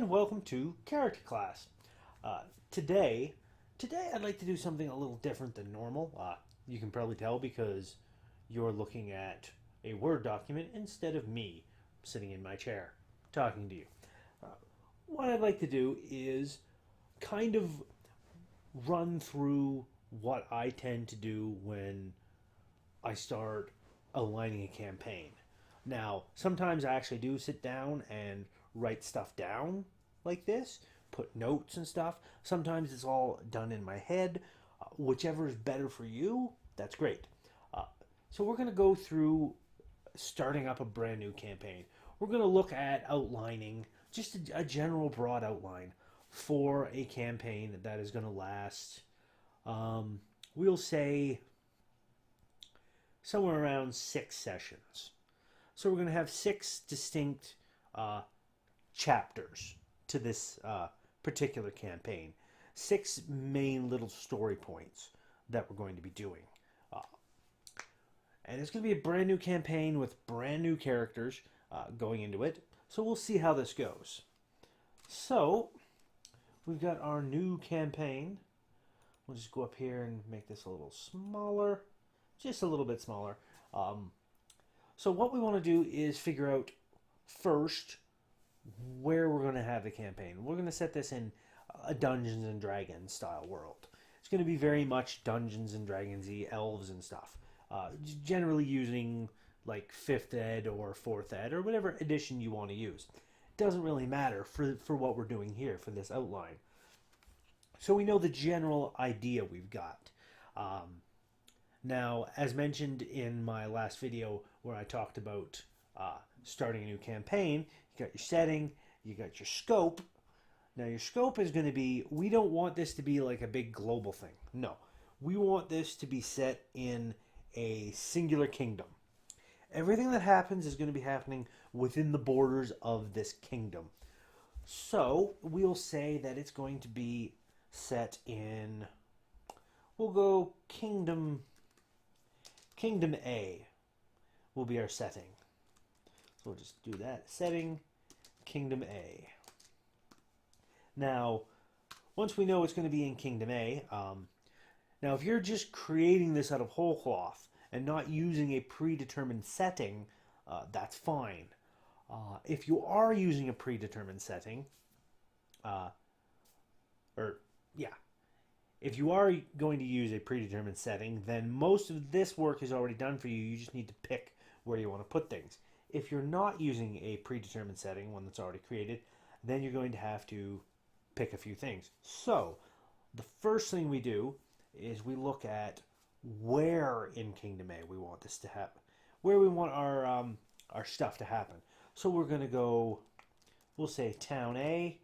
and welcome to Character Class. Uh, today, today I'd like to do something a little different than normal. You can probably tell because you're looking at a Word document instead of me sitting in my chair talking to you. Uh, what I'd like to do is kind of run through what I tend to do when I start aligning a campaign. Now, sometimes I actually do sit down and write stuff down like this, put notes and stuff. Sometimes it's all done in my head. Whichever is better for you, that's great. Uh, so we're going to go through starting up a brand new campaign. We're going to look at outlining just a general broad outline for a campaign that is going to last, we'll say, somewhere around 6 sessions. So we're going to have 6 distinct chapters to this particular campaign. 6 main little story points that we're going to be doing. Uh, and it's going to be a brand new campaign with brand new characters going into it. So we'll see how this goes. So we've got our new campaign. We'll just go up here and make this a little smaller. Just a little bit smaller. So what we want to do is figure out first where we're going to have the campaign. We're going to set this in a Dungeons and Dragons style world. It's going to be very much Dungeons and Dragons-y, elves and stuff. Generally using like 5th ed or 4th ed or whatever edition you want to use. It doesn't really matter for what we're doing here for this outline. So we know the general idea we've got. Now, as mentioned in my last video where I talked about starting a new campaign, you got your setting, you got your scope. Now, your scope is going to be, we don't want this to be like a big global thing. No. We want this to be set in a singular kingdom. Everything that happens is going to be happening within the borders of this kingdom. So, we'll say that it's going to be set in, we'll go Kingdom A will be our setting. So we'll just do that. Setting, Kingdom A. Now, once we know it's going to be in Kingdom A, now if you're just creating this out of whole cloth and not using a predetermined setting, that's fine. If you are using a predetermined setting, if you are going to use a predetermined setting, then most of this work is already done for you. You just need to pick where you want to put things. If you're not using a predetermined setting, one that's already created, then you're going to have to pick a few things. So, the first thing we do is we look at where in Kingdom A we want this to happen, where we want our stuff to happen. So we're going to go, we'll say Town A,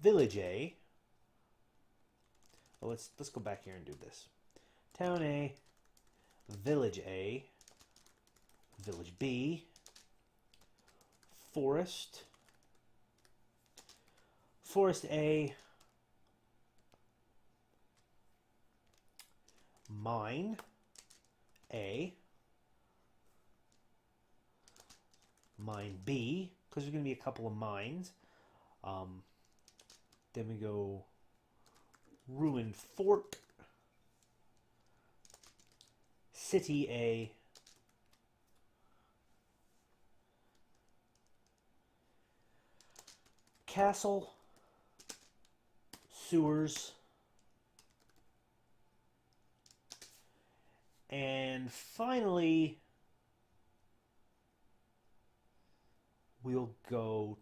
Village A. Oh, let's go back here and do this. Town A, Village A, Village B, Forest, Forest A, Mine A, Mine B, because there's going to be a couple of mines. Then we go Ruined Fort, City A, Castle, Sewers, and finally we'll go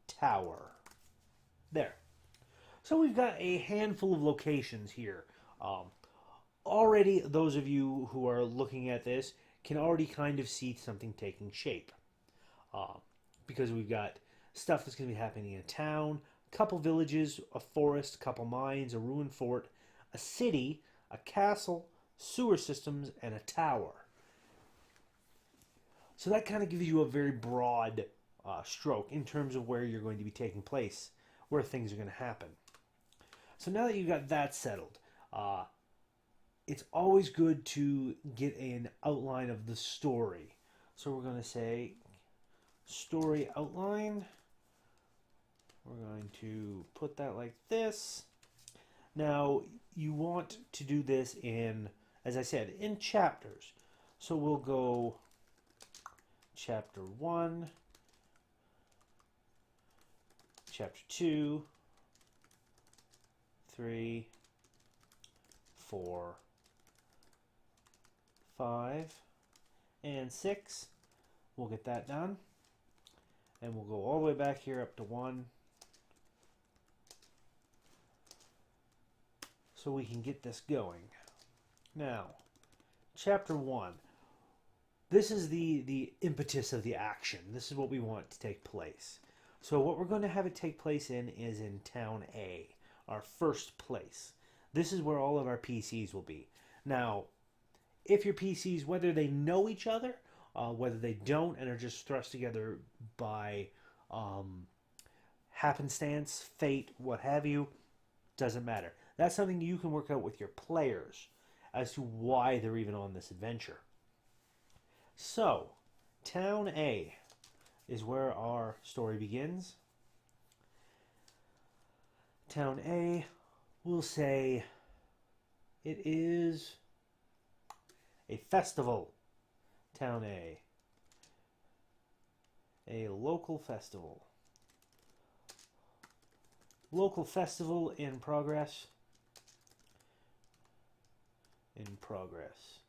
Tower. There. So we've got a handful of locations here. Already, those of you who are looking at this can already kind of see something taking shape. Because we've got stuff that's going to be happening in a town, a couple villages, a forest, a couple mines, a ruined fort, a city, a castle, sewer systems, and a tower. So that kind of gives you a very broad stroke in terms of where you're going to be taking place, where things are going to happen. So now that you've got that settled, it's always good to get an outline of the story. So we're going to say story outline. We're going to put that like this. Now, you want to do this in, as I said, in chapters. So we'll go chapter 1, chapter 2, 3, 4, 5, and 6. We'll get that done. And we'll go all the way back here up to 1. So we can get this going. Now, chapter 1. This is the impetus of the action. This is what we want to take place. So what we're going to have it take place in is in Town A, our first place. This is where all of our PCs will be. Now, if your PCs, whether they know each other, whether they don't and are just thrust together by happenstance, fate, what have you, doesn't matter. That's something you can work out with your players as to why they're even on this adventure. So, Town A is where our story begins. Town A, we'll say it is a festival. Town A. A local festival. Local festival in progress. In progress.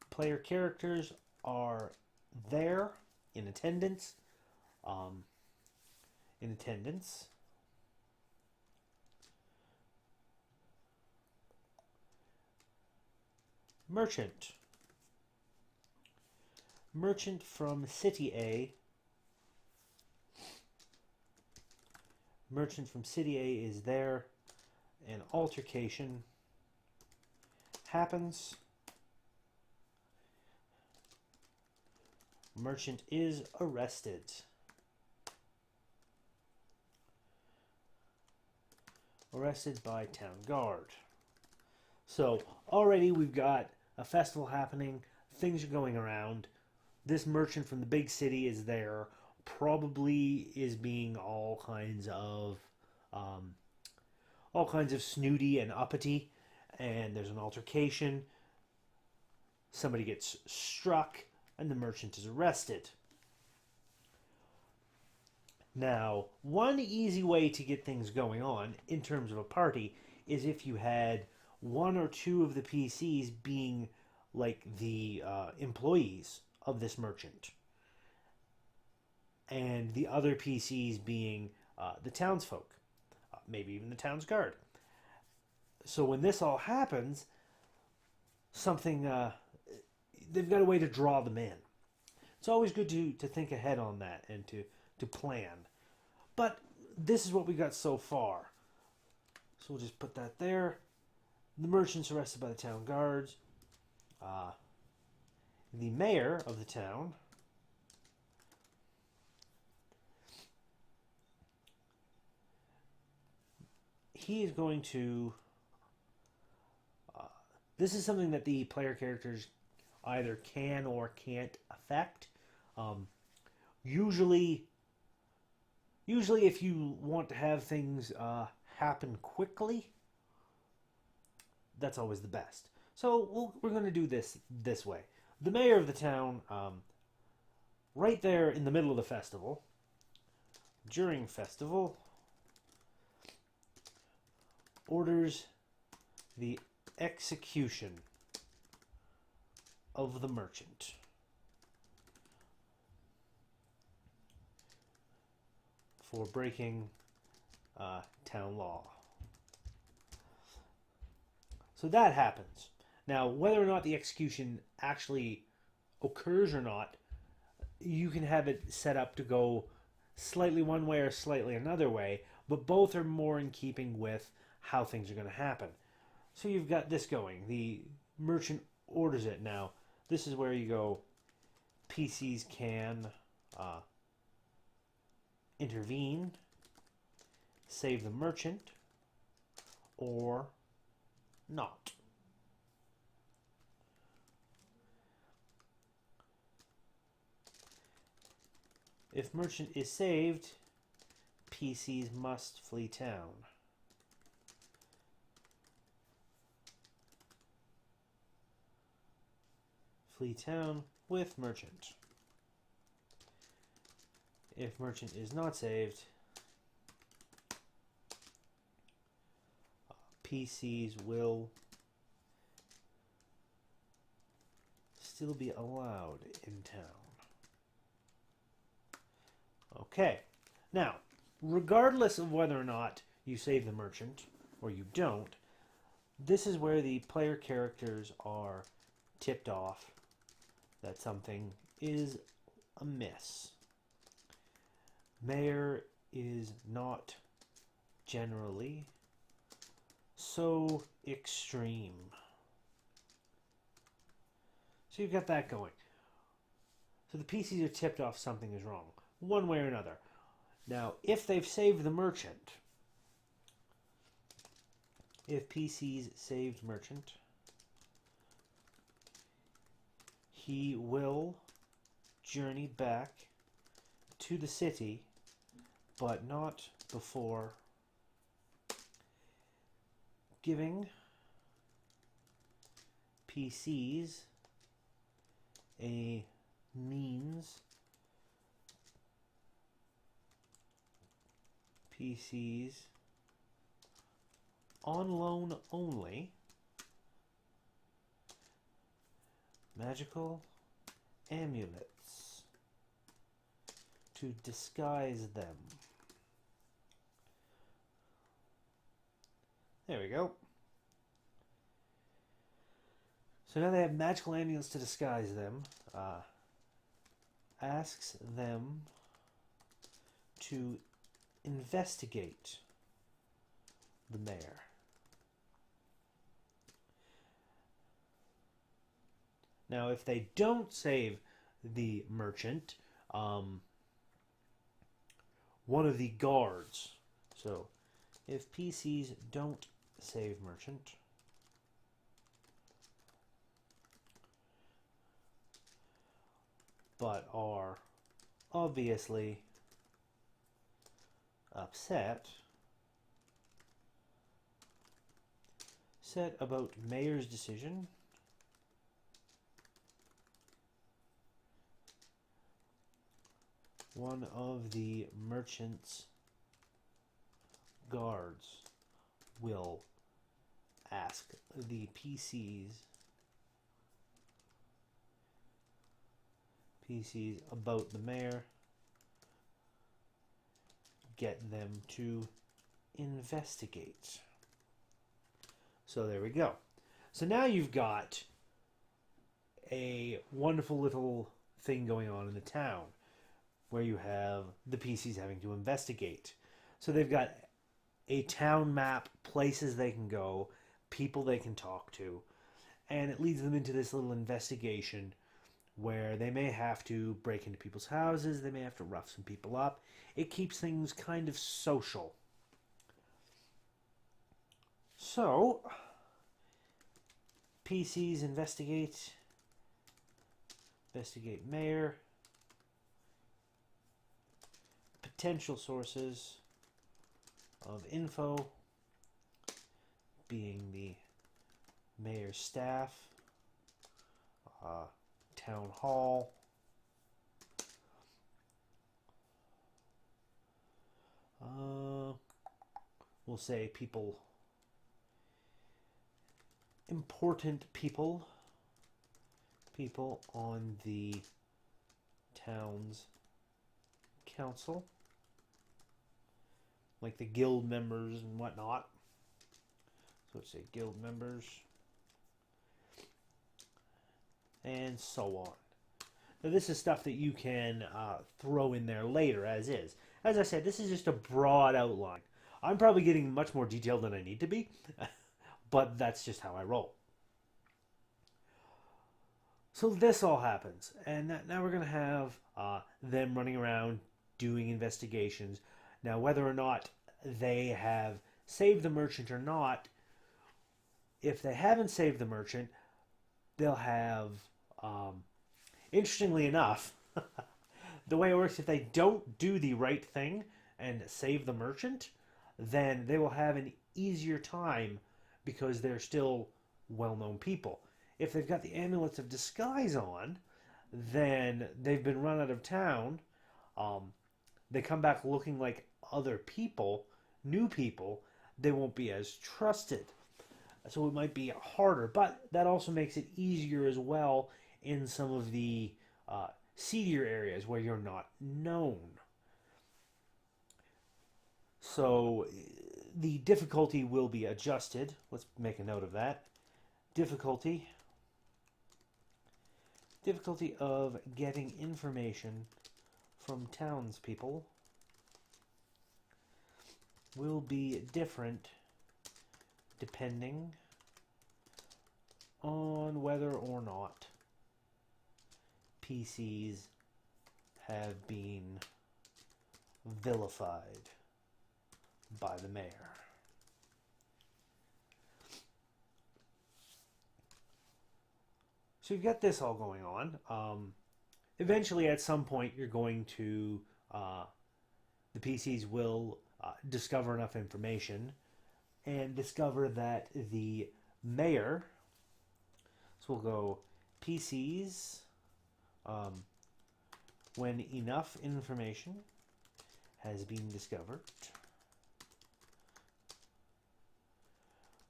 Player characters are there in attendance. In attendance. Merchant. Merchant from City A. Merchant from City A is there. An altercation happens. Merchant is arrested. Arrested by town guard. So already we've got a festival happening. Things are going around. This merchant from the big city is there. Probably is being all kinds of snooty and uppity. And there's an altercation. Somebody gets struck. And the merchant is arrested. Now, one easy way to get things going on in terms of a party is if you had one or two of the PCs being like the employees of this merchant, and the other PCs being the townsfolk, maybe even the town's guard. So when this all happens, they've got a way to draw them in. It's always good to think ahead on that and to plan. But this is what we got so far. So we'll just put that there. The merchant's arrested by the town guards. The mayor of the town he is going to this is something that the player characters either can or can't affect. Usually if you want to have things happen quickly, that's always the best. So we're going to do this way. The mayor of the town, right there in the middle of the festival, during festival, orders the execution of the merchant. For breaking town law. So that happens. Now, whether or not the execution actually occurs or not, you can have it set up to go slightly one way or slightly another way, but both are more in keeping with how things are going to happen. So you've got this going. The merchant orders it. Now, this is where you go, PCs can intervene, save the merchant, or not. If merchant is saved, PCs must flee town. Flee town with merchant. If merchant is not saved, PCs will still be allowed in town. Okay, now, regardless of whether or not you save the merchant or you don't, this is where the player characters are tipped off that something is amiss. Mayor is not generally so extreme. So you've got that going. So the PCs are tipped off something is wrong, one way or another. Now, if they've saved the merchant, if PCs saved merchant, he will journey back to the city, but not before giving PCs a means. PCs on loan only. Magical amulets to disguise them. There we go. So now they have magical amulets to disguise them. Asks them to investigate the mayor. Now, if they don't save the merchant, one of the guards. So, if PCs don't save merchant, but are obviously upset about mayor's decision, one of the merchant's guards will ask the PCs about the mayor, get them to investigate. So there we go. So now you've got a wonderful little thing going on in the town where you have the PCs having to investigate. So they've got a town map, places they can go, people they can talk to, and it leads them into this little investigation where they may have to break into people's houses, they may have to rough some people up. It keeps things kind of social. So, PCs investigate mayor, potential sources of info being the mayor's staff, town hall, we'll say people, important people on the town's council, like the guild members and whatnot. So let's say guild members, and so on. Now this is stuff that you can throw in there later as is. As I said, this is just a broad outline. I'm probably getting much more detailed than I need to be, but that's just how I roll. So this all happens, and now we're going to have them running around doing investigations. Now, whether or not they have saved the merchant or not, if they haven't saved the merchant, they'll have, interestingly enough, The way it works, if they don't do the right thing and save the merchant, then they will have an easier time because they're still well-known people. If they've got the amulets of disguise on, then they've been run out of town. Um, they come back looking like other people, new people. They won't be as trusted. So it might be harder, but that also makes it easier as well in some of the seedier areas where you're not known. So the difficulty will be adjusted. Let's make a note of that. Difficulty of getting information from townspeople will be different depending on whether or not PCs have been vilified by the mayor. So you've got this all going on. Eventually, at some point, you're going to the PCs will discover enough information and discover that the mayor. So we'll go PCs when enough information has been discovered.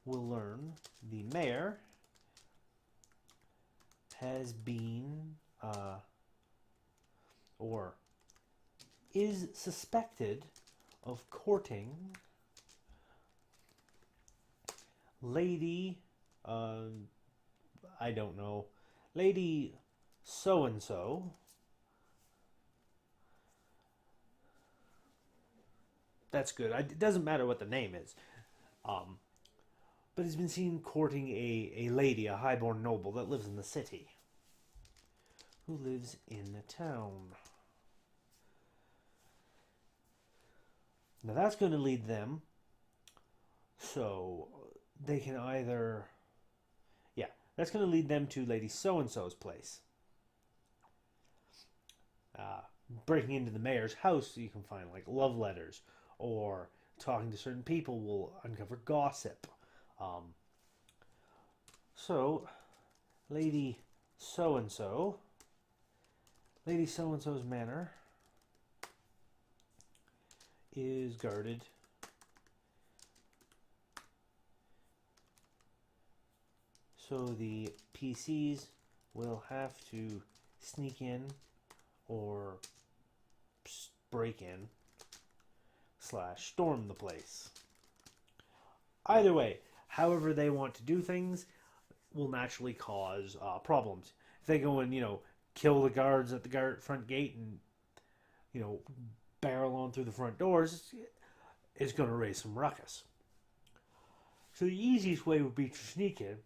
We'll learn the mayor has been or is suspected of courting Lady, I don't know, Lady so-and-so. That's good. It doesn't matter what the name is. But has been seen courting a lady, a highborn noble that lives in the city. Who lives in the town. Now that's going to lead them. So they can either... Yeah, that's going to lead them to Lady so-and-so's place. Breaking into the mayor's house, you can find like love letters, or talking to certain people will uncover gossip. So, Lady so-and-so, Lady so-and-so's manor is guarded so the PCs will have to sneak in or break in / storm the place. Either way, however they want to do things will naturally cause problems. If they go and, kill the guards at the front gate and, barrel on through the front doors, it's going to raise some ruckus. So the easiest way would be to sneak in,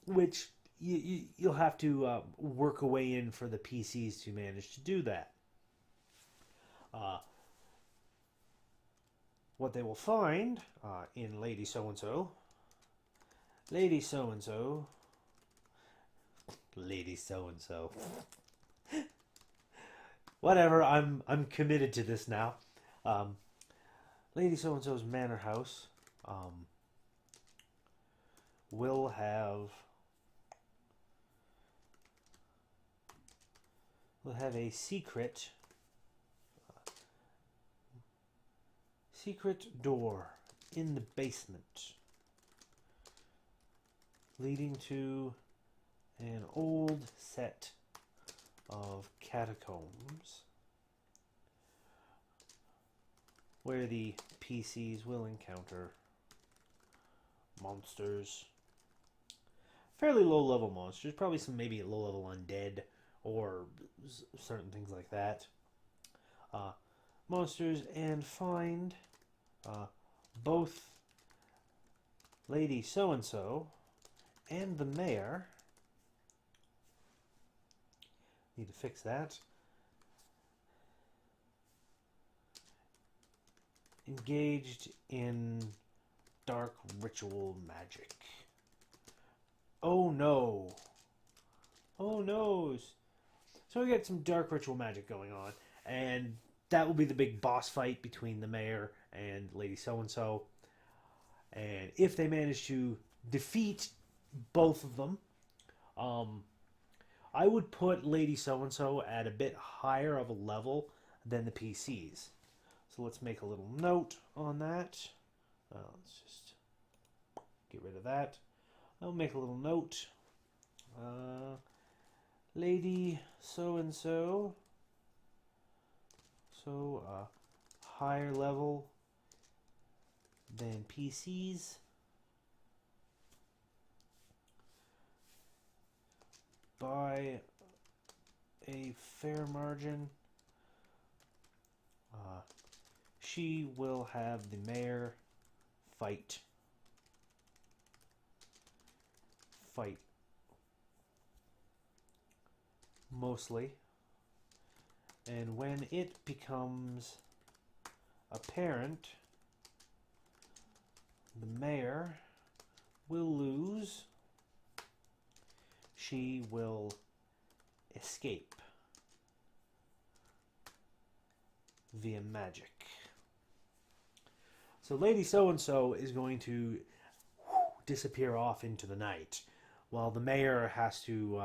which you'll have to work a way in for the PCs to manage to do that. What they will find in Lady so-and-so, Lady so-and-so, Lady so-and-so. Whatever, I'm committed to this now. Lady so-and-so's manor house will have a secret door in the basement leading to an old set of catacombs where the PCs will encounter monsters. Fairly low-level monsters, probably some maybe low-level undead or certain things like that. Monsters, and find both Lady so-and-so and the mayor. Need to fix that. Engaged in dark ritual magic. Oh no. Oh no. So we got some dark ritual magic going on. and that will be the big boss fight between the mayor and Lady So and So. And if they manage to defeat both of them, um, I would put Lady So and So at a bit higher of a level than the PCs. So let's make a little note on that. Let's just get rid of that. I'll make a little note. Lady So and So. So, higher level than PCs. By a fair margin. She will have the mayor fight mostly, and when it becomes apparent the mayor will lose, she will escape via magic. So Lady So-and-so is going to disappear off into the night, while the mayor has to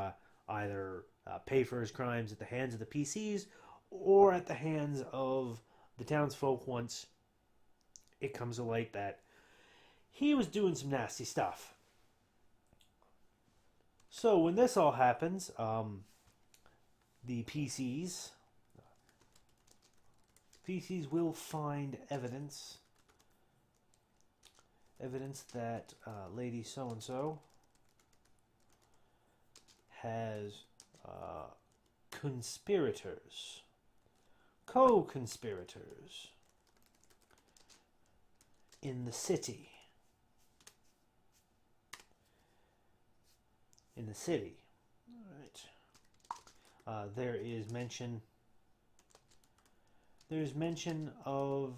either pay for his crimes at the hands of the PCs or at the hands of the townsfolk once it comes to light that he was doing some nasty stuff. So when this all happens, the PCs will find evidence that Lady So-and-so has co-conspirators in the city. All right. There's mention of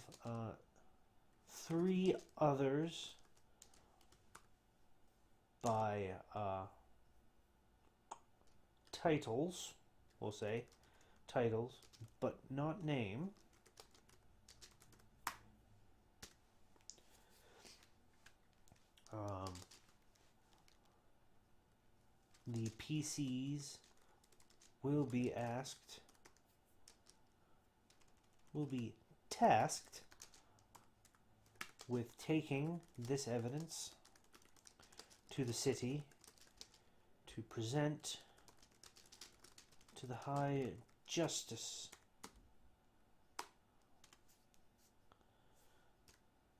3 others by titles, we'll say titles, but not name. The PCs will be tasked with taking this evidence to the city to present to the High Justice.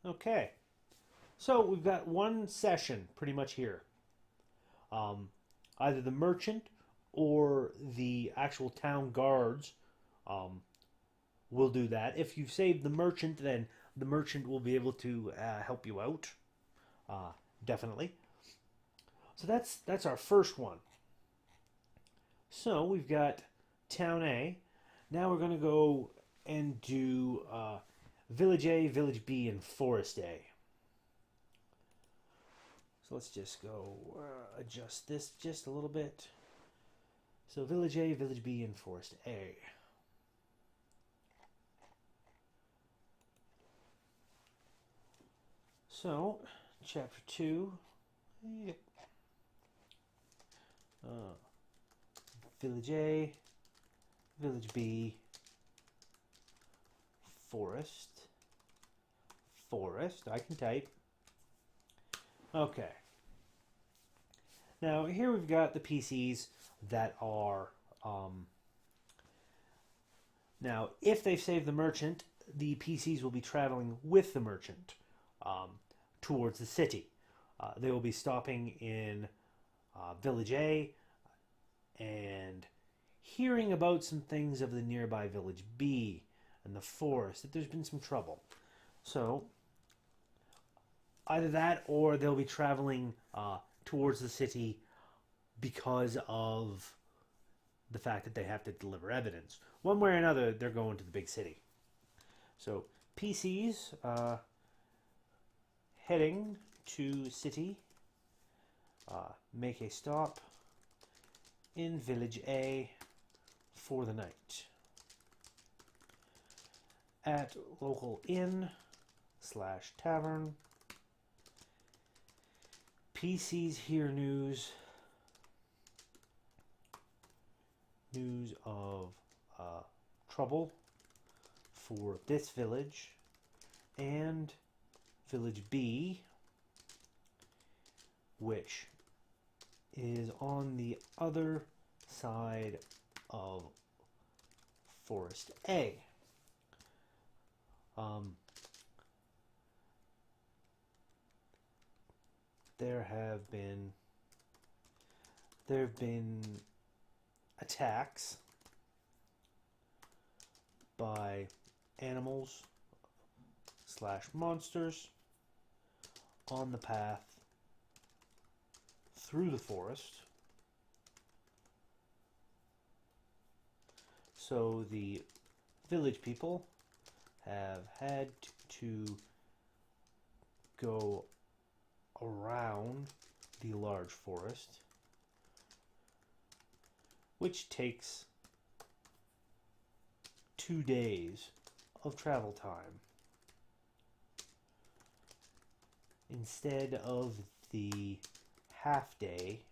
Okay, so we've got one session pretty much here. Either the merchant or the actual town guards will do that. If you've saved the merchant, then the merchant will be able to help you out. Definitely. So that's our first one. So we've got Town A. Now we're going to go and do Village A, Village B, and Forest A. So let's just go adjust this just a little bit. So Village A, Village B, and Forest A. So, Chapter 2. Village A, Village B, Forest. I can type. Okay. Now, here we've got the PCs that are... now, if they've saved the merchant, the PCs will be traveling with the merchant towards the city. They will be stopping in Village A and hearing about some things of the nearby Village B and the forest, that there's been some trouble. So, either that or they'll be traveling towards the city because of the fact that they have to deliver evidence. One way or another, they're going to the big city. So, PCs heading to city, make a stop in Village A for the night. at local inn/tavern. PCs hear news of trouble for this village and village B, which is on the other side of Forest A. There have been attacks by animals/monsters on the path through the forest. So the village people have had to go around the large forest, which takes 2 days of travel time instead of the half day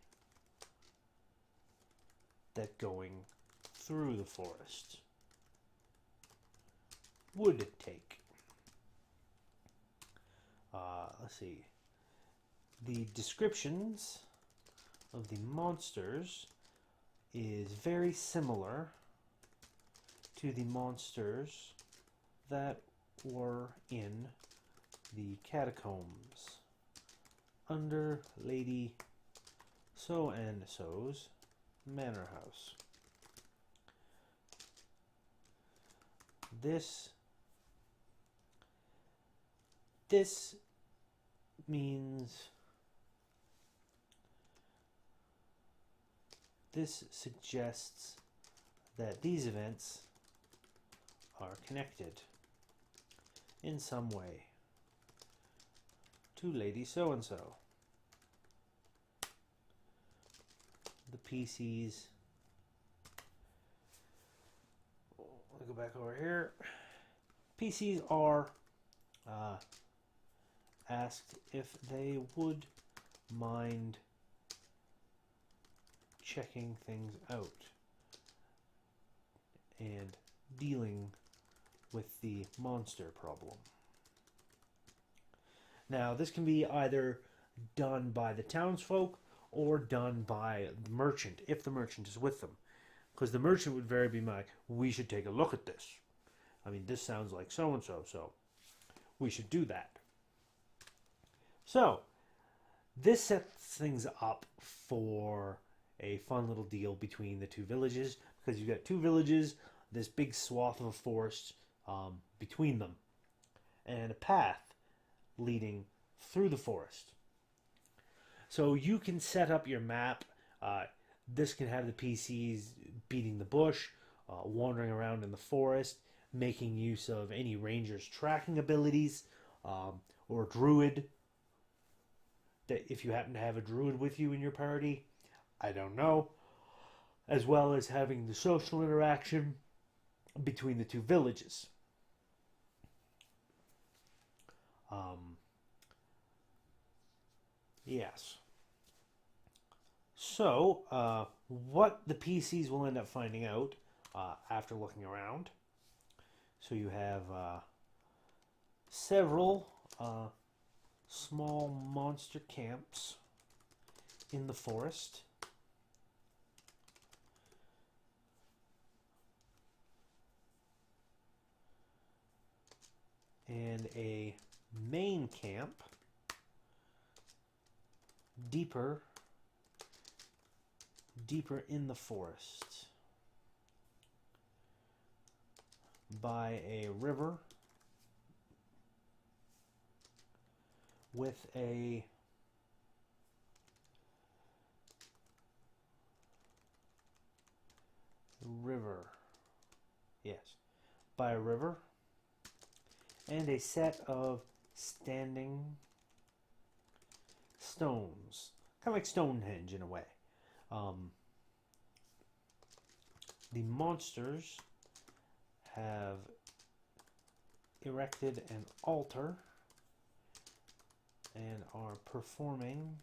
that going through the forest would take. Let's see. The descriptions of the monsters is very similar to the monsters that were in the catacombs under Lady So-and-so's manor house. This means this suggests that these events are connected in some way to Lady So-and-so. The PCs, let me go back over here. PCs are asked if they would mind checking things out and dealing with the monster problem. Now, this can be either done by the townsfolk or done by the merchant, if the merchant is with them. Because the merchant would very be like, we should take a look at this. I mean, this sounds like so-and-so, so we should do that. So, this sets things up for a fun little deal between the two villages, because you've got two villages, this big swath of a forest between them, and a path leading through the forest. So you can set up your map. This can have the PCs beating the bush, wandering around in the forest, making use of any ranger's tracking abilities, or druid. That if you happen to have a druid with you in your party, I don't know. As well as having the social interaction between the two villages. Yes. So, what the PCs will end up finding out after looking around. So you have several small monster camps in the forest. And a main camp deeper in the forest by a river with a by a river and a set of standing stones, kind of like Stonehenge in a way. The monsters have erected an altar and are performing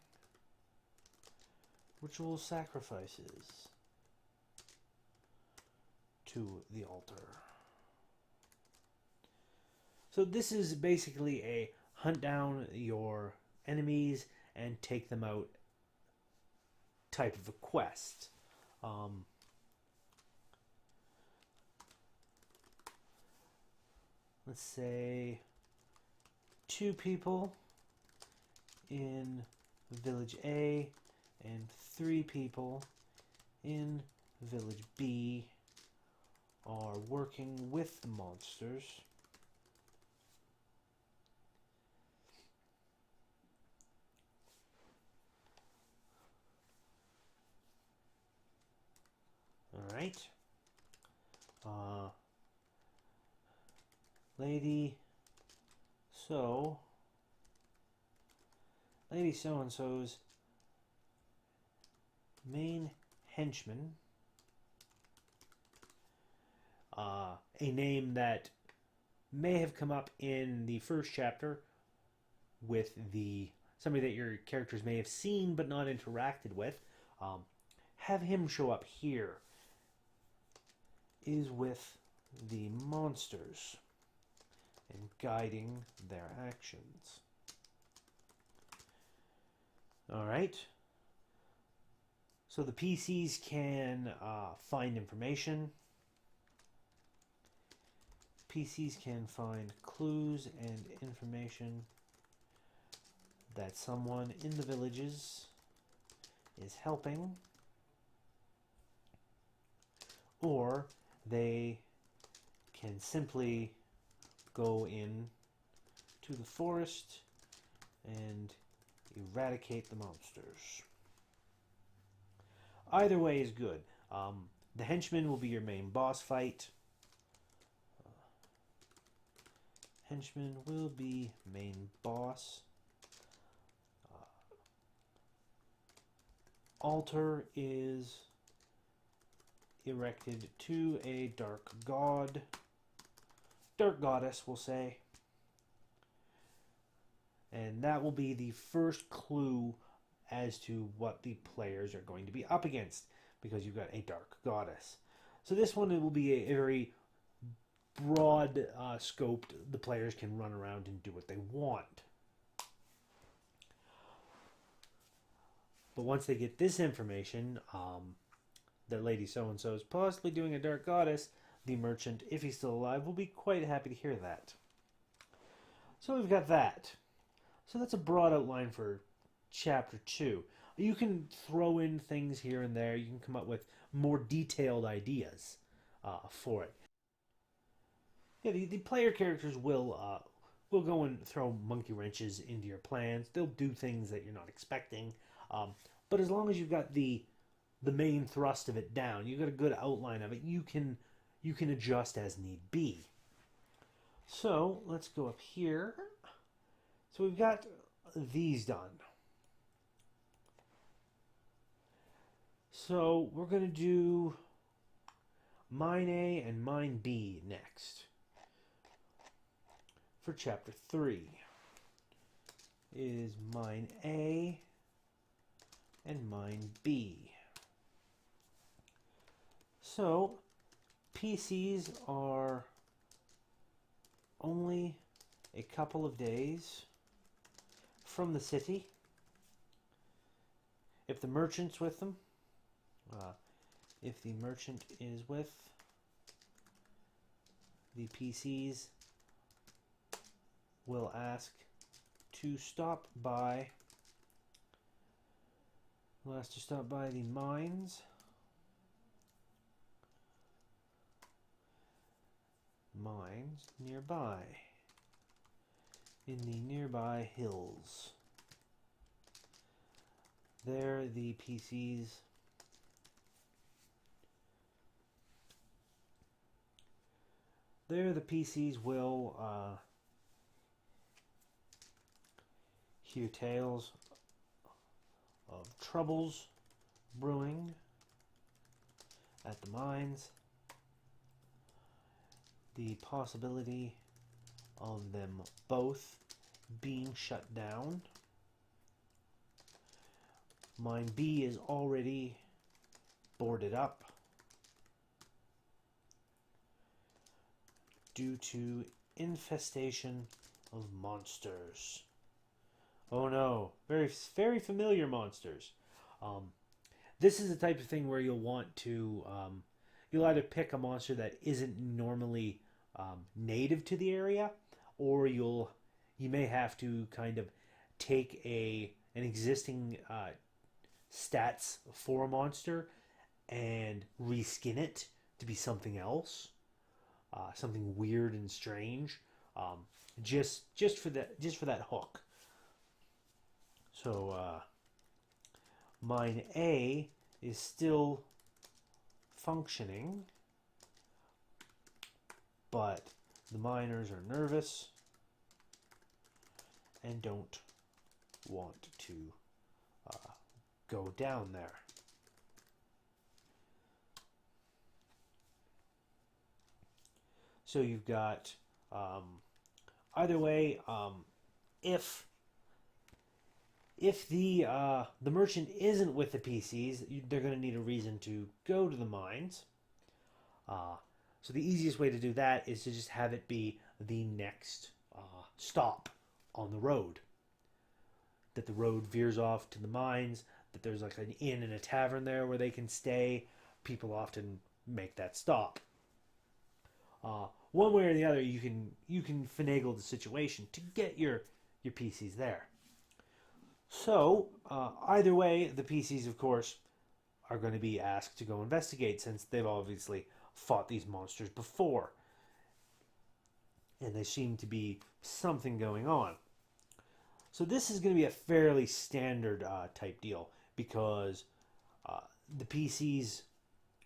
ritual sacrifices to the altar. So this is basically a hunt down your enemies and take them out type of a quest. Let's say 2 people in village A and 3 people in village B are working with the monsters. Alright. Lady So-and-so's main henchman, a name that may have come up in the first chapter with somebody that your characters may have seen but not interacted with. Have him show up here, is with the monsters and guiding their actions. Alright. So the PCs can find information. PCs can find clues and information that someone in the villages is helping, or they can simply go in to the forest and eradicate the monsters. Either way is good. The henchman will be your main boss fight. Henchman will be main boss. Altar is erected to a dark god. Dark goddess, we'll say. And that will be the first clue as to what the players are going to be up against, because you've got a dark goddess. So this one, it will be a very broad scoped. The players can run around and do what they want. But once they get this information, that Lady So-and-so is possibly doing a dark goddess, the merchant, if he's still alive, will be quite happy to hear that. So we've got that. So that's a broad outline for Chapter 2. You can throw in things here and there. You can come up with more detailed ideas for it. Yeah, the player characters will go and throw monkey wrenches into your plans. They'll do things that you're not expecting. But as long as you've got the main thrust of it down, you've got a good outline of it, you can adjust as need be. So let's go up here. So we've got these done. So we're going to do Mine A and Mine B next. For Chapter 3 is Mine A and Mine B. So PCs are only a couple of days from the city. If the merchant's with them, if the merchant is with the PCs, will ask to stop by. We'll ask to stop by the mines. Mines nearby. In the nearby hills. There the PCs will hear tales of troubles brewing at the mines, the possibility of them both being shut down. Mine B is already boarded up due to infestation of monsters. Oh no, very familiar monsters. This is the type of thing where you'll want to, you'll either pick a monster that isn't normally native to the area, or you may have to kind of take an existing stats for a monster and reskin it to be something else, something weird and strange, just for that hook. So mine A is still functioning, but the miners are nervous and don't want to go down there. So you've got either way. If the merchant isn't with the PCs, they're going to need a reason to go to the mines. So the easiest way to do that is to just have it be the next stop on the road. That the road veers off to the mines. That there's like an inn and a tavern there where they can stay. People often make that stop. One way or the other, you can finagle the situation to get your PCs there. So either way, the PCs, of course, are going to be asked to go investigate, since they've obviously fought these monsters before, and there seem to be something going on. So this is going to be a fairly standard type deal, because the PCs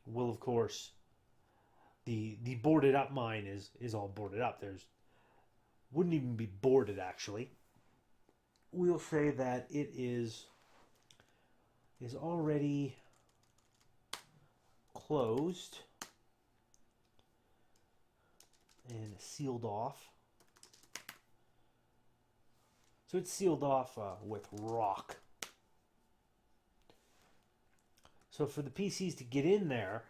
will, of course, the boarded up mine is all boarded up. Wouldn't even be boarded, actually. We'll say that it is already closed and sealed off. So it's sealed off with rock. So for the PCs to get in there,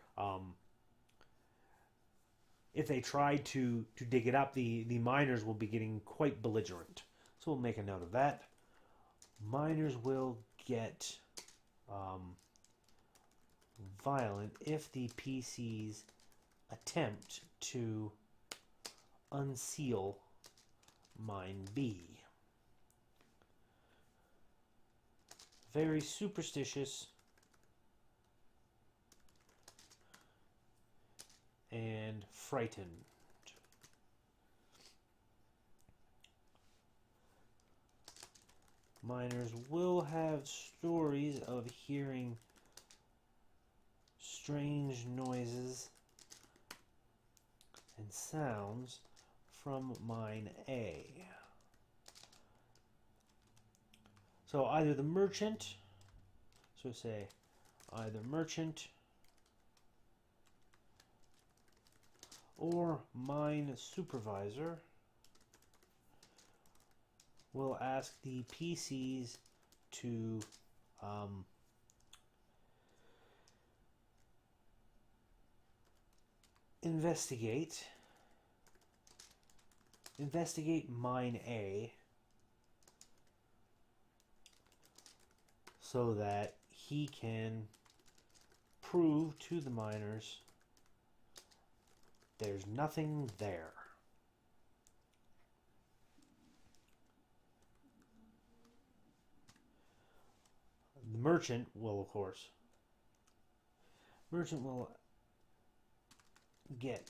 if they try to dig it up, the miners will be getting quite belligerent. So we'll make a note of that. Miners will get violent if the PCs attempt to unseal mine B. Very superstitious and frightened. Miners will have stories of hearing strange noises and sounds from mine A. So either the merchant, so say either merchant or mine supervisor will ask the PCs to investigate mine A, so that he can prove to the miners there's nothing there. The merchant will, of course, get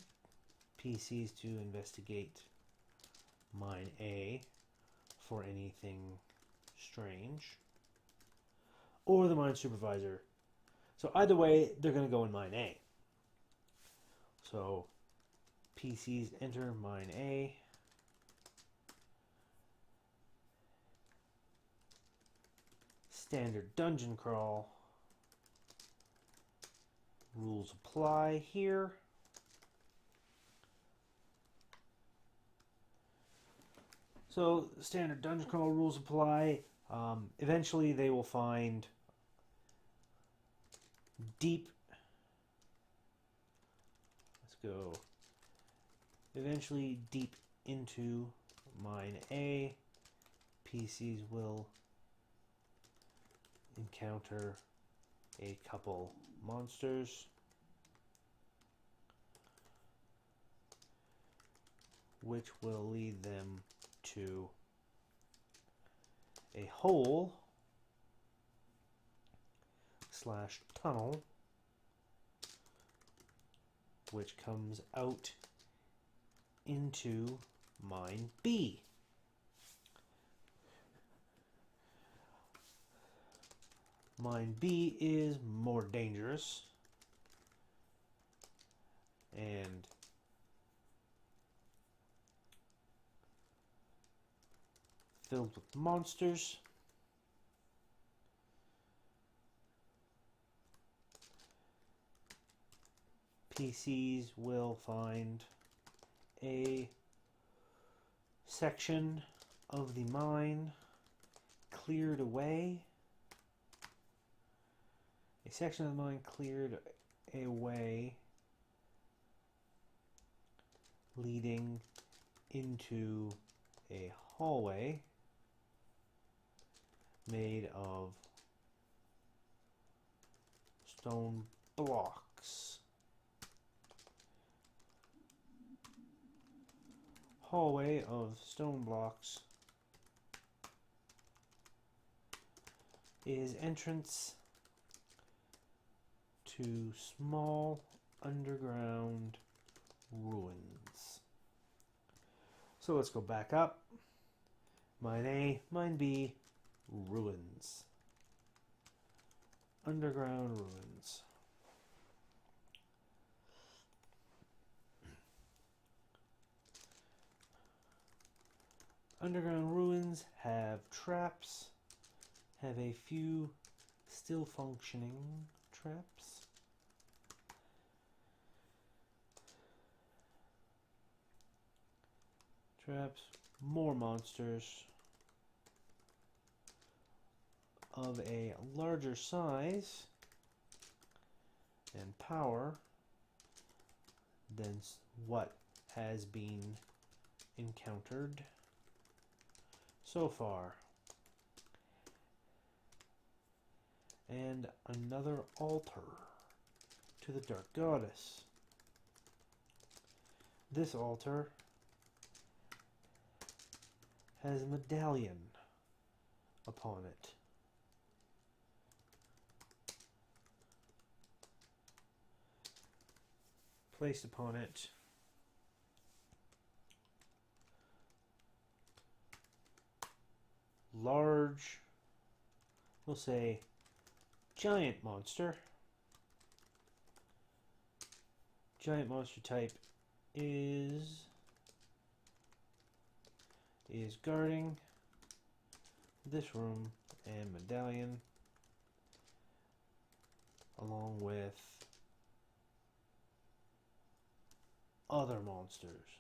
PCs to investigate mine A for anything strange, or the mine supervisor. So either way, they're going to go in mine A. So PCs enter mine A. Standard dungeon crawl. Rules apply here. So standard dungeon crawl rules apply. Eventually they will find deep. Let's go. Eventually deep into mine A, PCs will encounter a couple monsters, which will lead them to a hole / tunnel, which comes out into mine B. Mine B is more dangerous and filled with monsters. PCs will find a section of the mine cleared away. A section of the mine cleared away, leading into a hallway made of stone blocks. Hallway of stone blocks is entrance to small underground ruins. So let's go back up. Mine A, mine B, ruins. Underground ruins. Underground ruins have traps, have a few still functioning traps. More monsters of a larger size and power than what has been encountered so far. And another altar to the Dark Goddess. This altar has a medallion upon it. Placed upon it large, we'll say giant monster. Giant monster type is guarding this room and medallion, along with other monsters,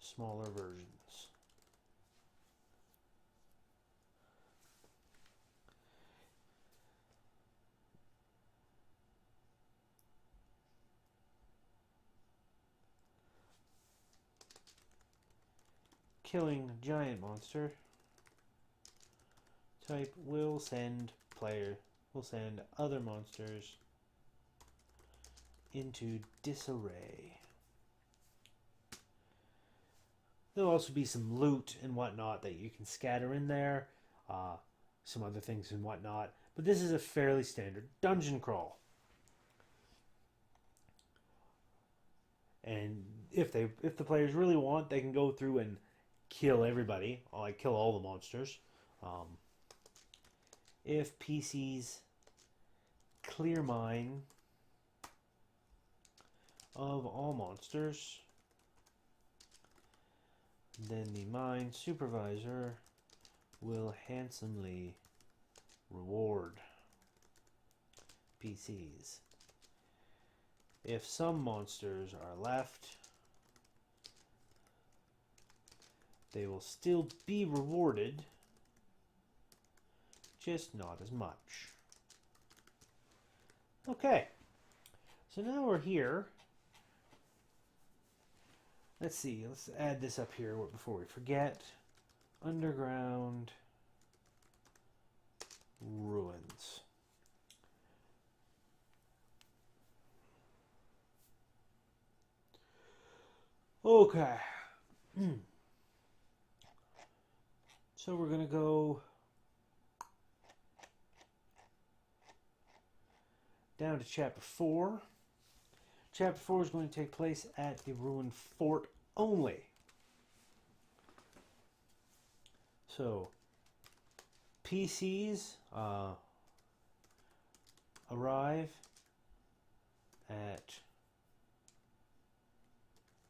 smaller versions. Killing giant monster type will send other monsters into disarray. There'll also be some loot and whatnot that you can scatter in there, some other things and whatnot. But this is a fairly standard dungeon crawl. And if the players really want, they can go through and kill everybody, like kill all the monsters. If PCs clear mine of all monsters, then the mine supervisor will handsomely reward PCs. If some monsters are left, They will still be rewarded, just not as much. Okay, so now we're here. Let's see, let's add this up here before we forget. Underground ruins. Okay. So we're going to go down to chapter 4. Chapter 4 is going to take place at the ruined fort only. So, PCs arrive at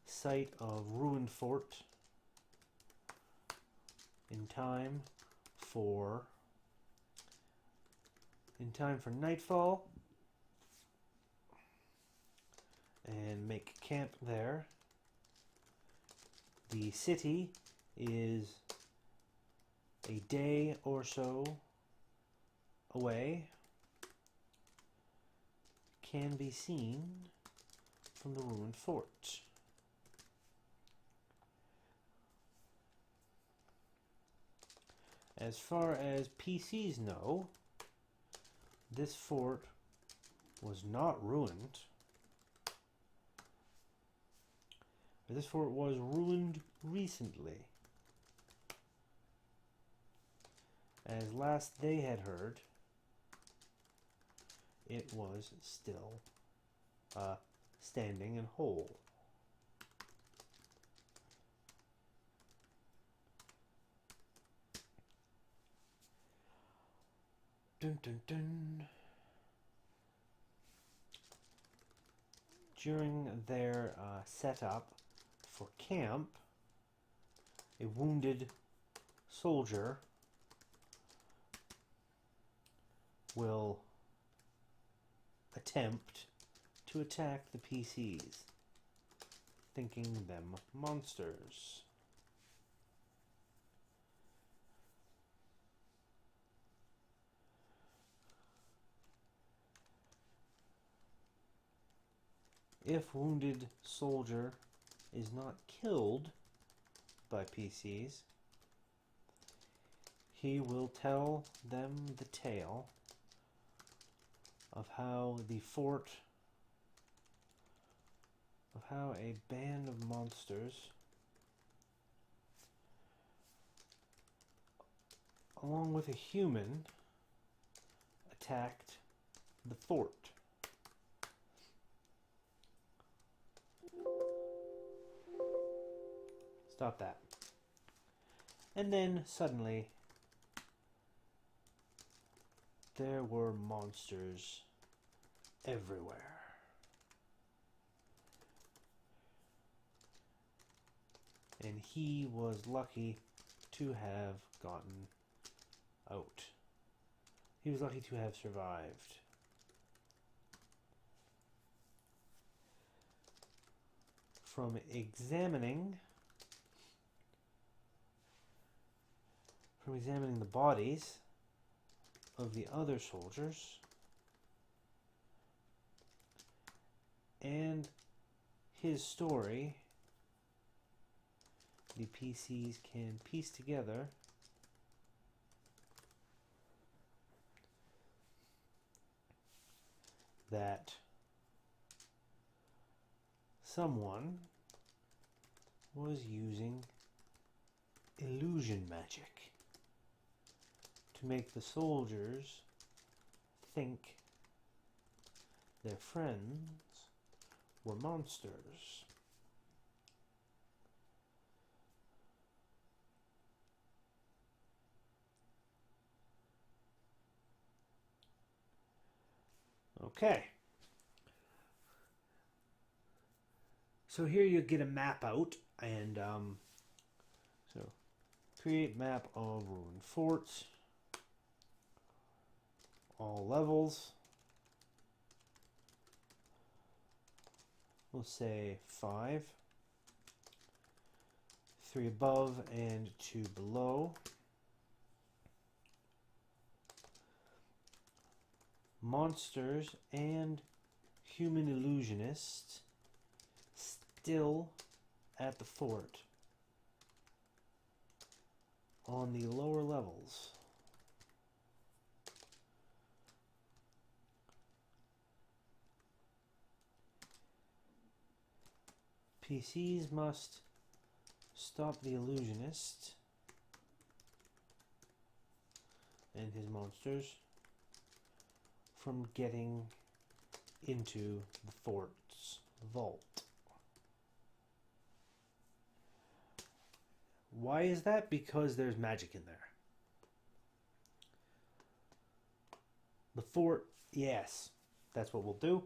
site of ruined fort in time for nightfall, and make camp there. The city is a day or so away, can be seen from the ruined fort. As far as PCs know, this fort was not ruined. This fort was ruined recently. As last they had heard, it was still standing and whole. Dun, dun, dun. During their setup for camp, a wounded soldier will attempt to attack the PCs, thinking them monsters. If wounded soldier is not killed by PCs, he will tell them the tale of how a band of monsters, along with a human, attacked the fort. Stop that. And then suddenly there were monsters everywhere. And he was lucky to have gotten out. He was lucky to have survived. From examining the bodies of the other soldiers and his story, the PCs can piece together that someone was using illusion magic to make the soldiers think their friends were monsters. Okay. So here you get a map out, and so create map of ruined forts, all levels. We'll say 5, 3 above and 2 below. Monsters and human illusionists still at the fort on the lower levels. PCs must stop the illusionist and his monsters from getting into the fort's vault. Why is that? Because there's magic in there. The fort, yes, that's what we'll do.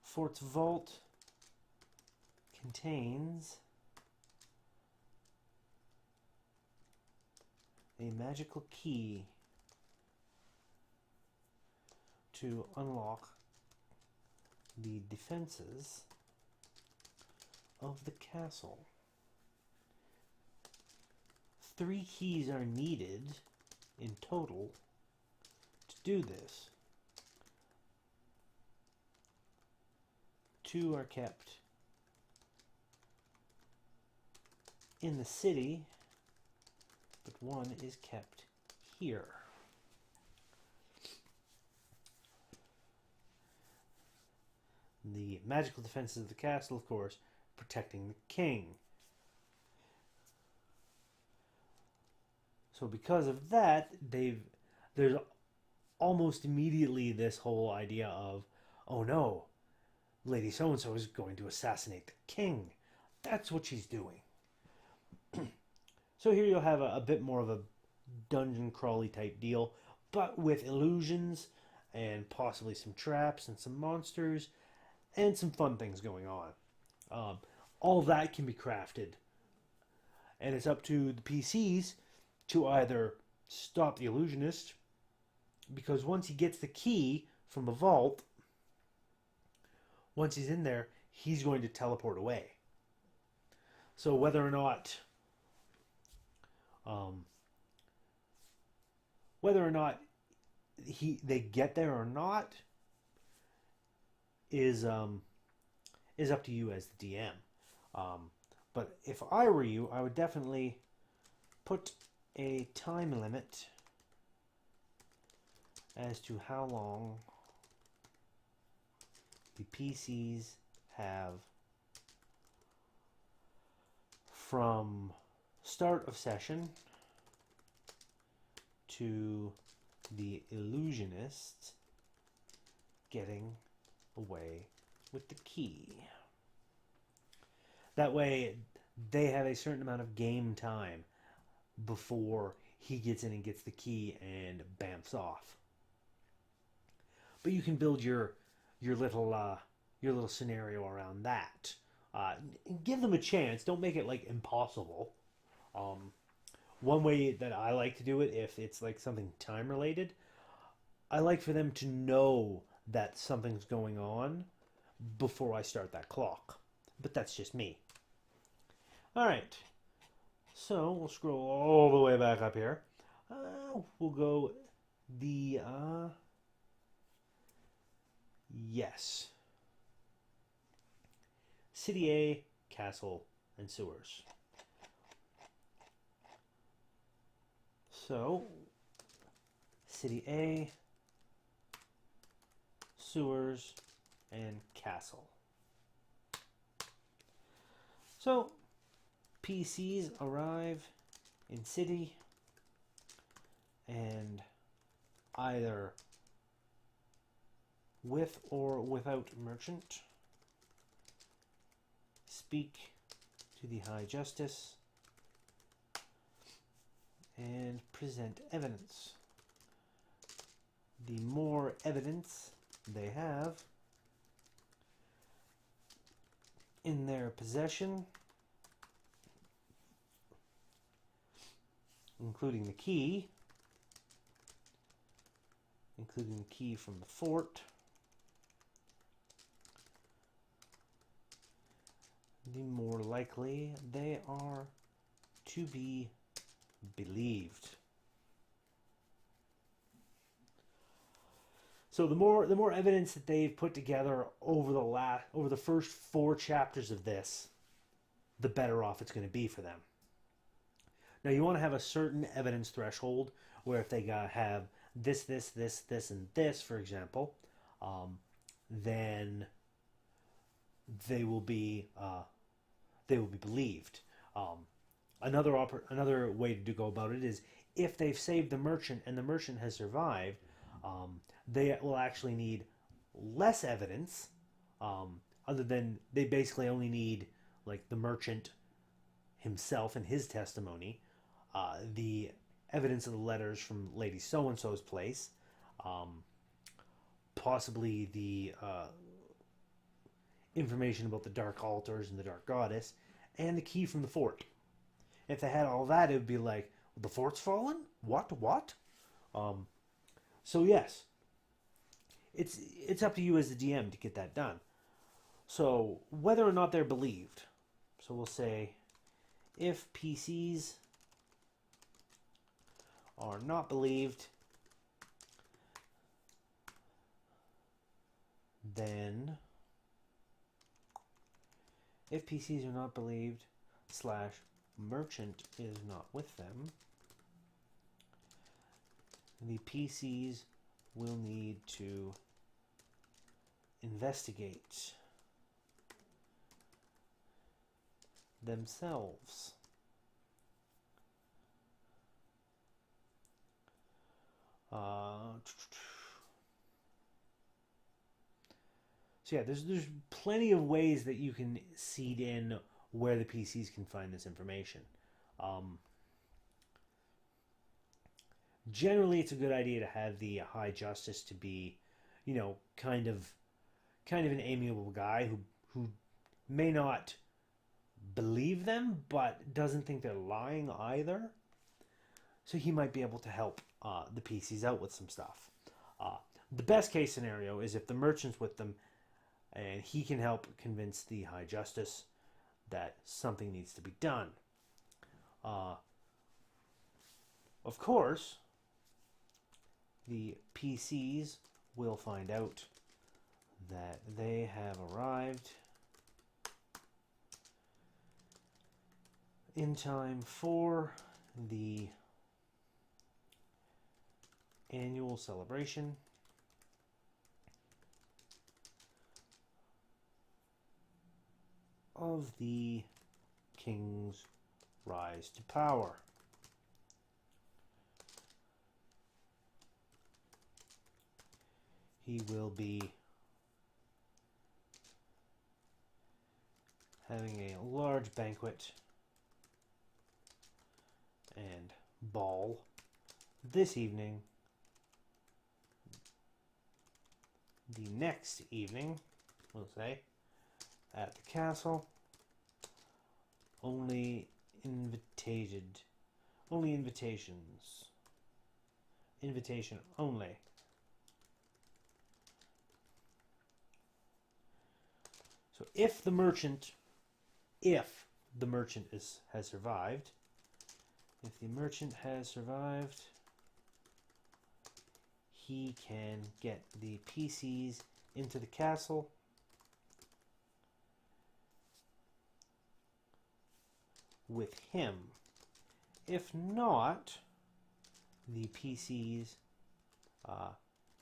Fort's vault contains a magical key to unlock the defenses of the castle. 3 keys are needed in total to do this. 2 are kept in the city, but 1 is kept here. The magical defenses of the castle, of course, protecting the king. So because of that, there's almost immediately this whole idea of, oh no, Lady So-and-so is going to assassinate the king. That's what she's doing. So here you'll have a bit more of a dungeon crawly type deal, but with illusions and possibly some traps and some monsters and some fun things going on. All that can be crafted, and it's up to the PCs to either stop the illusionist, because once he gets the key from the vault, once he's in there, he's going to teleport away. So whether or not they get there or not is up to you as the DM. But if I were you, I would definitely put a time limit as to how long the PCs have from start of session to the illusionist getting away with the key. That way they have a certain amount of game time before he gets in and gets the key and bamfs off. But you can build your little scenario around that. Give them a chance. Don't make it like impossible. One way that I like to do it, if it's like something time related, I like for them to know that something's going on before I start that clock. But that's just me. Alright. So we'll scroll all the way back up here. We'll go the yes. City A, castle, and sewers. So, City A, sewers, and castle. So, PCs arrive in city and either with or without merchant speak to the High Justice and present evidence. The more evidence they have in their possession, including the key from the fort, the more likely they are to be believed. So the more evidence that they've put together over the first 4 chapters of this, the better off it's going to be for them. Now you want to have a certain evidence threshold where if they have this, and this, for example, then they will be believed. Another way to go about it is if they've saved the merchant and the merchant has survived, they will actually need less evidence. Other than they basically only need like the merchant himself and his testimony, the evidence of the letters from Lady So-and-so's place, possibly the information about the Dark Altars and the Dark Goddess, and the key from the fort. If they had all that, it would be like, the fort's fallen? What? So yes, it's up to you as the DM to get that done. So whether or not they're believed. So we'll say, if PCs are not believed, then if PCs are not believed / merchant is not with them, the PCs will need to investigate themselves. So yeah, there's plenty of ways that you can seed in where the PCs can find this information. Generally, it's a good idea to have the High Justice to be, kind of an amiable guy who may not believe them, but doesn't think they're lying either. So he might be able to help the PCs out with some stuff. The best case scenario is if the merchant's with them and he can help convince the High Justice that something needs to be done. Of course, the PCs will find out that they have arrived in time for the annual celebration of the King's rise to power. He will be having a large banquet and ball this evening. The next evening, we'll say, at the castle, only invitations. Invitation only. So if the merchant has survived, he can get the PCs into the castle with him. If not, the PCs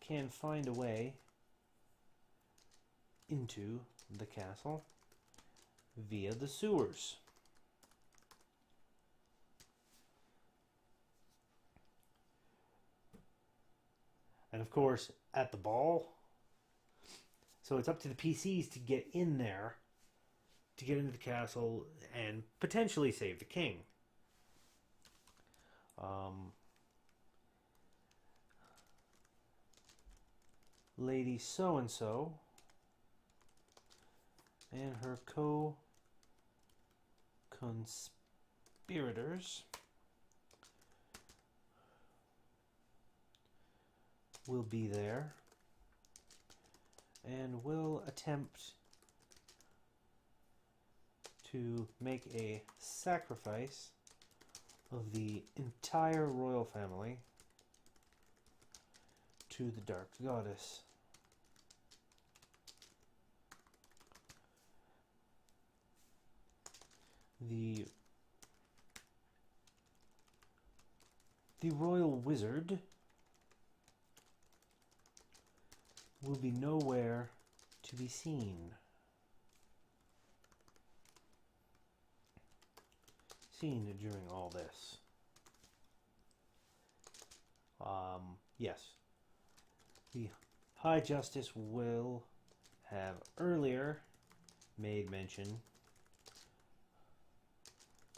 can find a way into the castle via the sewers. And of course, at the ball, so it's up to the PCs to get in there, to get into the castle and potentially save the king. Lady So-and-so and her co-conspirators will be there and will attempt to make a sacrifice of the entire royal family to the Dark Goddess. The royal wizard will be nowhere to be seen. During all this. Yes. The High Justice will have earlier made mention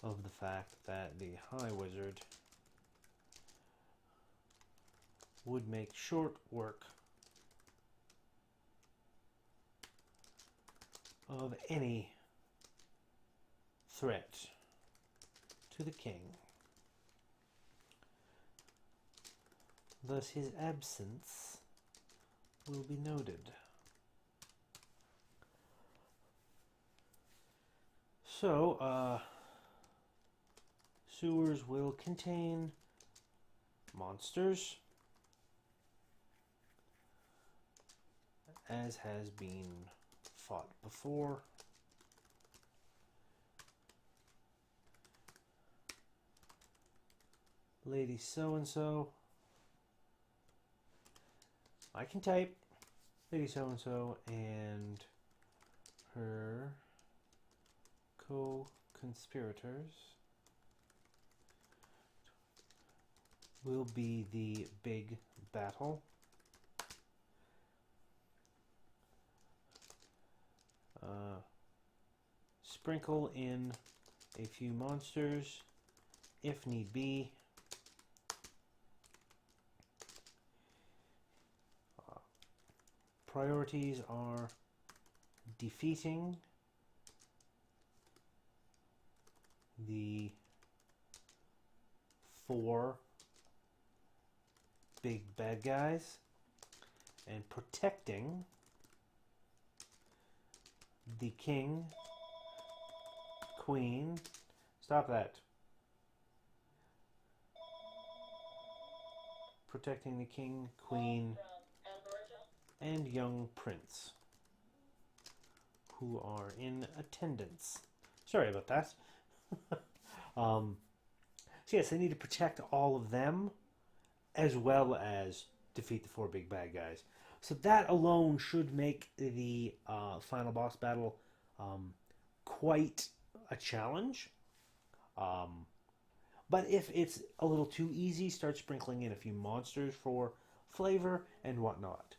of the fact that the High Wizard would make short work of any threat to the king. Thus his absence will be noted. So, sewers will contain monsters, as has been fought before. Lady so-and-so. I can type. Lady so-and-so and her co-conspirators will be the big battle. Sprinkle in a few monsters if need be. Priorities are defeating the 4 big bad guys and protecting the king, queen. Stop that. Protecting the king, queen, and young prince who are in attendance. Sorry about that. So yes, they need to protect all of them as well as defeat the 4 big bad guys. So that alone should make the final boss battle quite a challenge. But if it's a little too easy, start sprinkling in a few monsters for flavor and whatnot.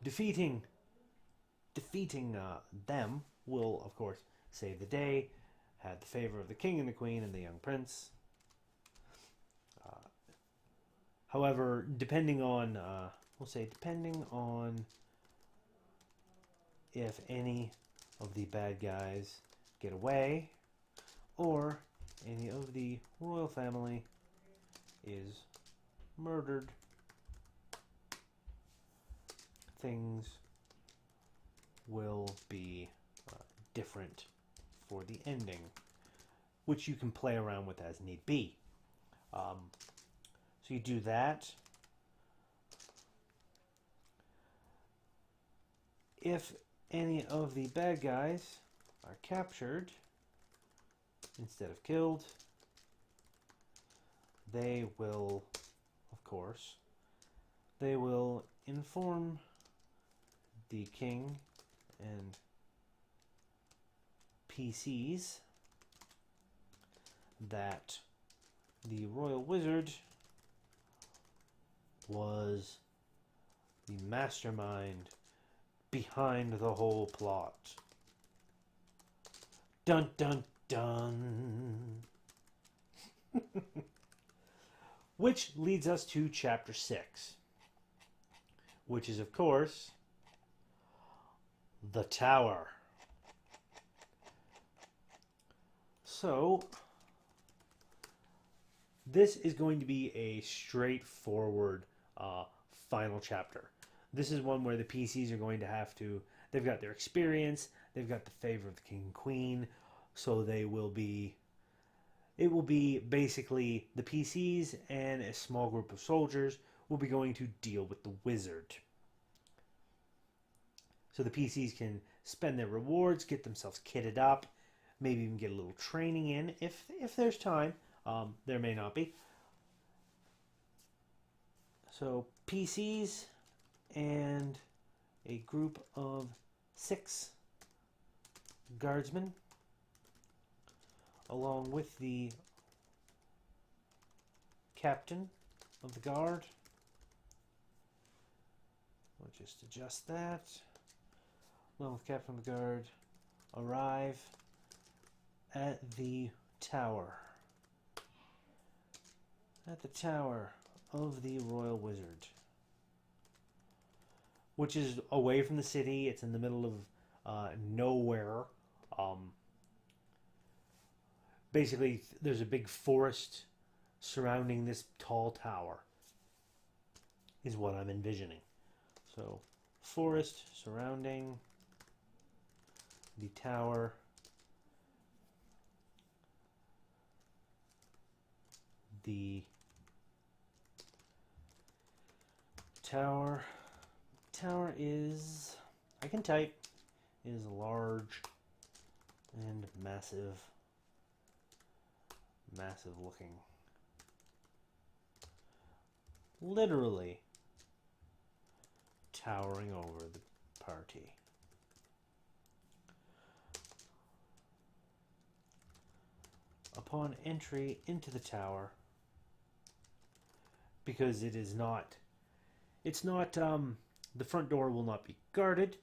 Defeating them will, of course, save the day, have the favor of the king and the queen and the young prince. However, depending on, depending on if any of the bad guys get away or any of the royal family is murdered, things will be different for the ending, which you can play around with as need be. So you do that. If any of the bad guys are captured instead of killed, they will, of course, they will inform the king and PCs that the royal wizard was the mastermind behind the whole plot. Dun dun dun. Which leads us to chapter 6, which is, of course, the tower. So, this is going to be a straightforward final chapter. This is one where the PCs are going to have to they've got their experience, they've got the favor of the king and queen, so they will be. It will be basically the PCs and a small group of soldiers will be going to deal with the wizard. So the PCs can spend their rewards, get themselves kitted up, maybe even get a little training in if there's time. There may not be. So PCs and a group of 6 guardsmen, along with the captain of the guard. We'll just adjust that. Along with captain of the guard, arrive at the tower. At the tower of the Royal Wizard, which is away from the city. It's in the middle of nowhere. Basically, there's a big forest surrounding this tall tower, is what I'm envisioning. So, forest surrounding the tower. The tower is, I can type, is large and massive looking. Literally towering over the party. Upon entry into the tower, because it's not, the front door will not be guarded.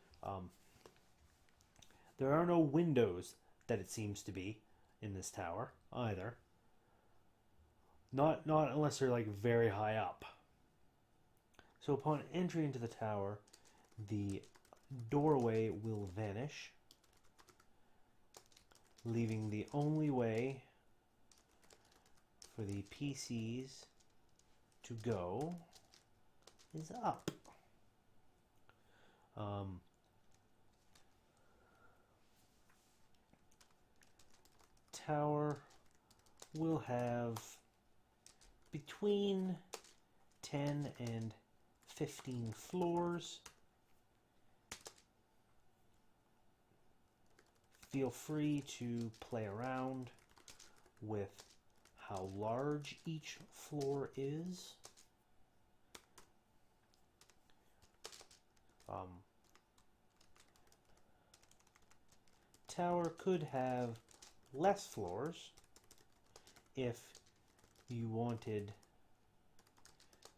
There are no windows that it seems to be in this tower either. Not unless they're like very high up. So upon entry into the tower, the doorway will vanish, leaving the only way for the PCs to go is up. Tower will have between 10 and 15 floors. Feel free to play around with how large each floor is. Tower could have less floors if you wanted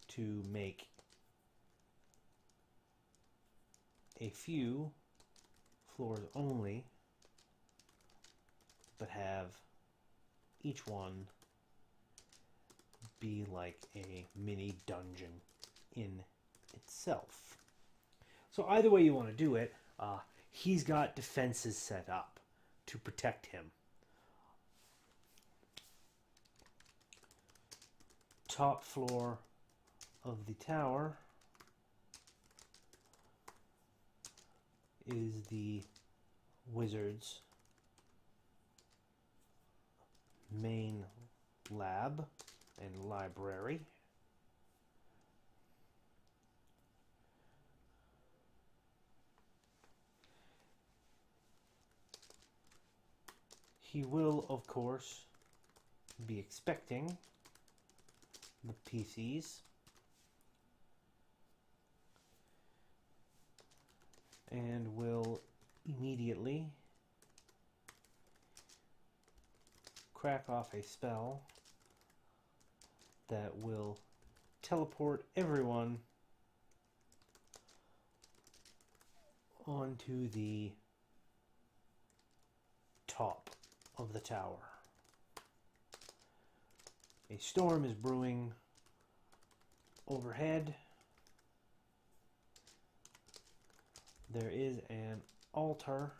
to make a few floors only, but have each one be like a mini dungeon in itself. So either way you want to do it, he's got defenses set up to protect him. Top floor of the tower is the wizard's main lab and library. He will, of course, be expecting the PCs and will immediately crack off a spell that will teleport everyone onto the top of the tower. A storm is brewing overhead. There is an altar.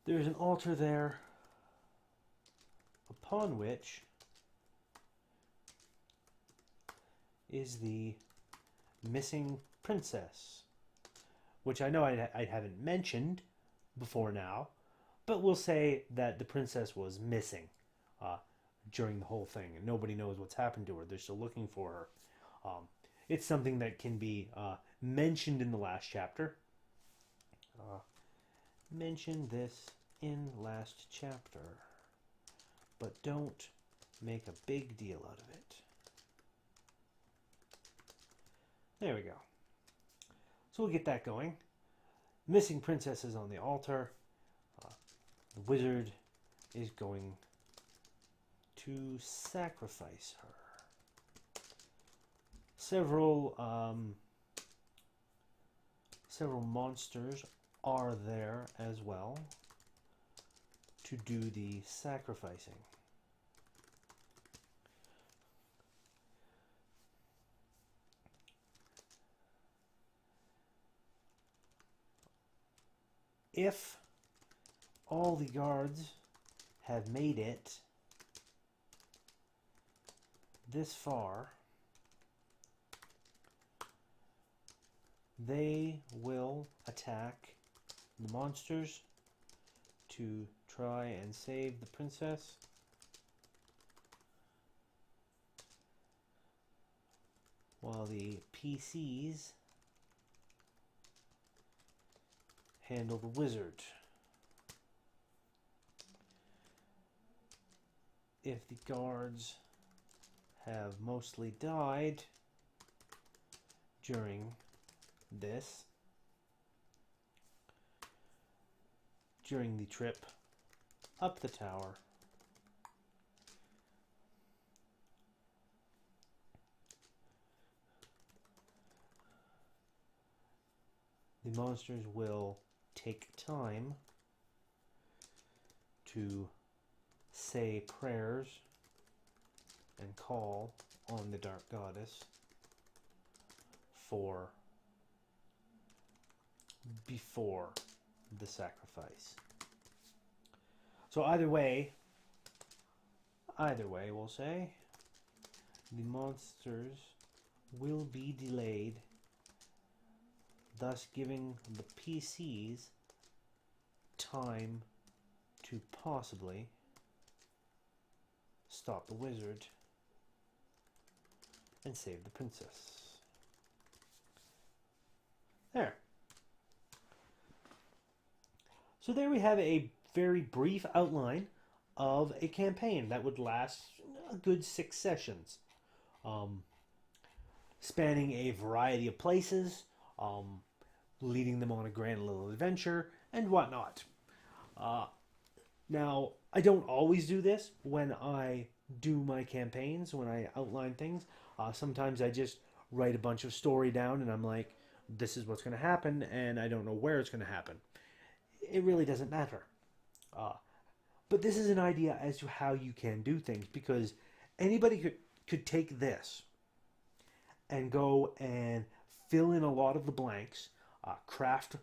There's an altar there upon which is the missing princess, which I know I haven't mentioned before now, but we'll say that the princess was missing uh, during the whole thing, and nobody knows what's happened to her. They're still looking for her. It's something that can be mentioned in the last chapter. Mention this in last chapter, but don't make a big deal out of it. There we go. So we'll get that going. Missing princess is on the altar. The wizard is going to sacrifice her. Several monsters are there as well to do the sacrificing. If all the guards have made it this far, they will attack the monsters to try and save the princess. While the PCs handle the wizard. If the guards have mostly died during this, during the trip up the tower, the monsters will take time to say prayers and call on the Dark Goddess for before the sacrifice. So either way we'll say the monsters will be delayed, thus giving the PCs time to possibly stop the wizard and save the princess. There. So there we have a very brief outline of a campaign that would last a good 6 sessions, spanning a variety of places, leading them on a grand little adventure and whatnot. Now, I don't always do this when I do my campaigns, when I outline things. Sometimes I just write a bunch of story down and I'm like, this is what's going to happen, and I don't know where it's going to happen. It really doesn't matter. But this is an idea as to how you can do things, because anybody could take this and go and fill in a lot of the blanks, craft,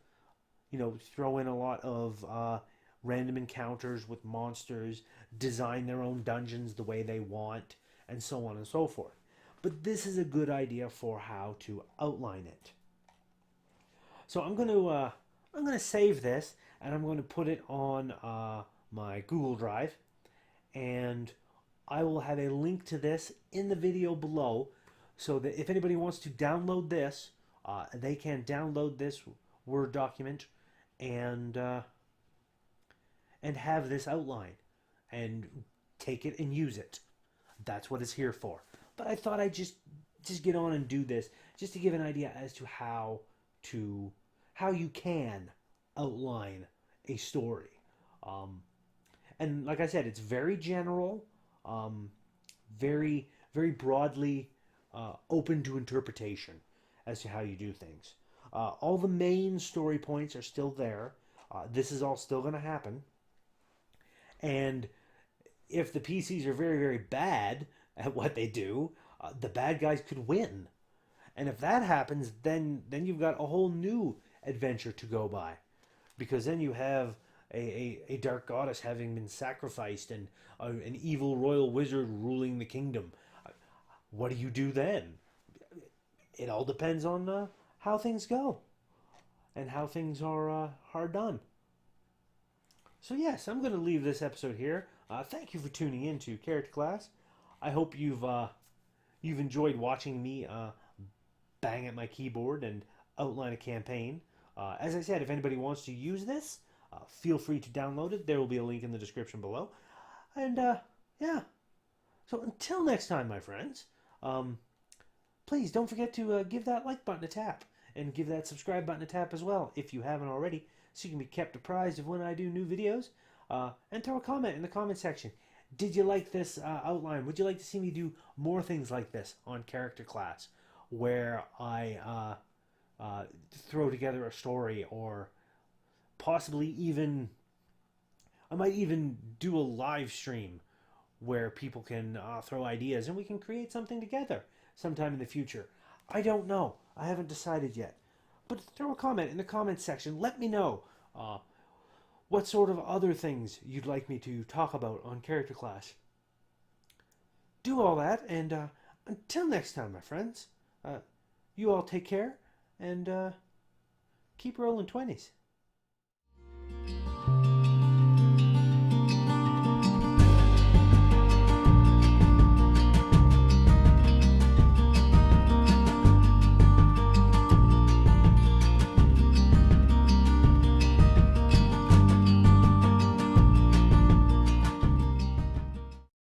throw in a lot of random encounters with monsters, design their own dungeons the way they want, and so on and so forth. But this is a good idea for how to outline it. So I'm going to save this, and I'm going to put it on my Google Drive, and I will have a link to this in the video below, so that if anybody wants to download this, they can download this Word document and have this outline and take it and use it. That's what it's here for. But I thought I'd just get on and do this, just to give an idea as to how you can outline a story. And like I said, it's very general, very, very broadly open to interpretation as to how you do things. All the main story points are still there. This is all still going to happen. And if the PCs are very, very bad at what they do, the bad guys could win. And if that happens, then you've got a whole new adventure to go by. Because then you have a dark goddess having been sacrificed and an evil royal wizard ruling the kingdom. What do you do then? it all depends on how things go and how things are done. So yes, I'm going to leave this episode here. Thank you for tuning in to Character Class. I hope you've enjoyed watching me bang at my keyboard and outline a campaign. As I said, if anybody wants to use this, feel free to download it. There will be a link in the description below. And yeah, so until next time, my friends, please don't forget to give that like button a tap and give that subscribe button a tap as well if you haven't already, so you can be kept apprised of when I do new videos. And throw a comment in the comment section. Did you like this outline? Would you like to see me do more things like this on Character Class, where I throw together a story, or possibly even I might even do a live stream where people can throw ideas and we can create something together sometime in the future. I don't know. I haven't decided yet. But throw a comment in the comments section. Let me know what sort of other things you'd like me to talk about on Character Class. Do all that, and until next time, my friends, you all take care, and keep rolling 20s.